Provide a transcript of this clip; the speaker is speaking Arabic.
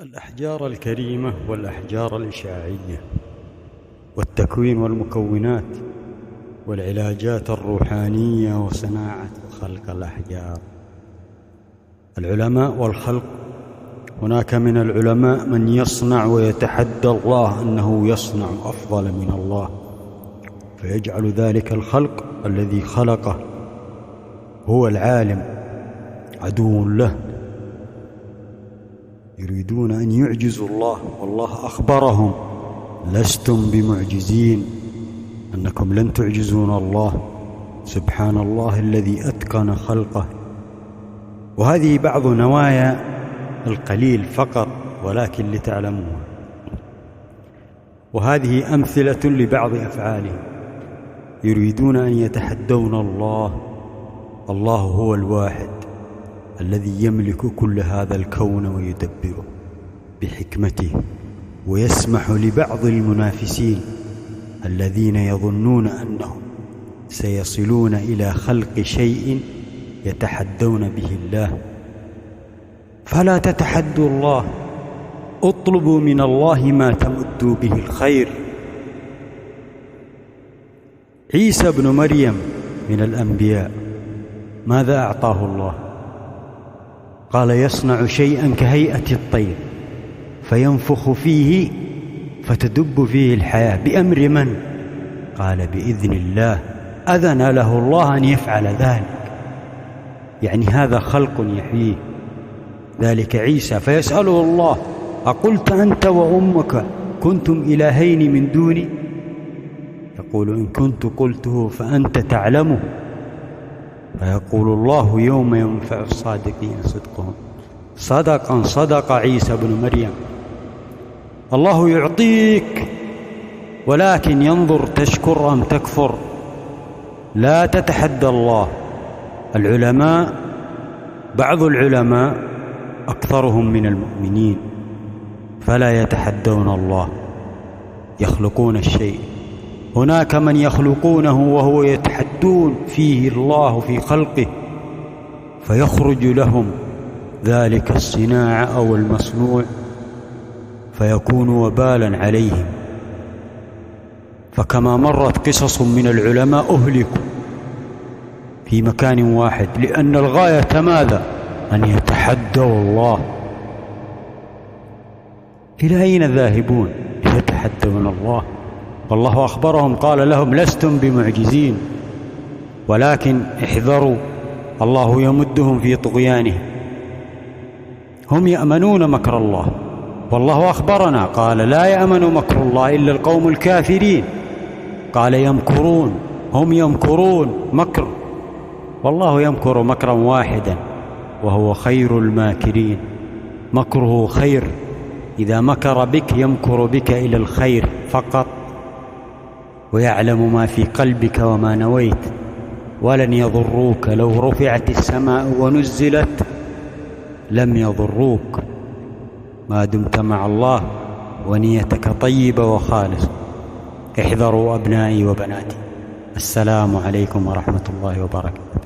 الأحجار الكريمة والأحجار الإشعاعية والتكوين والمكونات والعلاجات الروحانية وصناعة وخلق الأحجار. العلماء والخلق، هناك من العلماء من يصنع ويتحدى الله أنه يصنع أفضل من الله، فيجعل ذلك الخلق الذي خلقه هو العالم عدو له، يريدون أن يعجزوا الله، والله أخبرهم: لستم بمعجزين، أنكم لن تعجزون الله، سبحان الله الذي أتقن خلقه. وهذه بعض نوايا القليل فقط، ولكن لتعلموها. وهذه أمثلة لبعض أفعالهم، يريدون أن يتحدون الله. الله هو الواحد الذي يملك كل هذا الكون ويدبره بحكمته، ويسمح لبعض المنافسين الذين يظنون أنهم سيصلون إلى خلق شيء يتحدون به الله. فلا تتحدوا الله، اطلبوا من الله ما تمدوا به الخير. عيسى بن مريم من الأنبياء، ماذا أعطاه الله؟ قال: يصنع شيئا كهيئة الطير فينفخ فيه فتدب فيه الحياة. بأمر من؟ قال: بإذن الله. أذن له الله أن يفعل ذلك، يعني هذا خلق يحييه. ذلك عيسى، فيسأله الله: أقلت أنت وأمك كنتم إلهين من دوني؟ يقول: إن كنت قلته فأنت تعلمه. فيقول الله: يوم ينفع الصادقين صدقهم. صدق عيسى بن مريم. الله يعطيك، ولكن ينظر تشكر أم تكفر. لا تتحدى الله. العلماء، بعض العلماء أكثرهم من المؤمنين، فلا يتحدون الله، يخلقون الشيء. هناك من يخلقونه وهو يتحدون فيه الله في خلقه، فيخرج لهم ذلك الصناعة أو المصنوع فيكون وبالا عليهم. فكما مرت قصص من العلماء أهلكوا في مكان واحد، لأن الغاية ماذا؟ أن يتحدوا الله. إلى أين ذاهبون؟ يتحدون الله، والله أخبرهم، قال لهم: لستم بمعجزين، ولكن احذروا، الله يمدهم في طغيانهم. هم يأمنون مكر الله، والله أخبرنا قال: لا يأمن مكر الله إلا القوم الكافرين. قال: يمكرون، هم يمكرون مكر، والله يمكر مكرا واحدا وهو خير الماكرين. مكره خير، إذا مكر بك يمكر بك إلى الخير فقط، ويعلم ما في قلبك وما نويت. ولن يضروك لو رفعت السماء ونزلت، لم يضروك ما دمت مع الله ونيتك طيبة وخالصة. احذروا أبنائي وبناتي. السلام عليكم ورحمة الله وبركاته.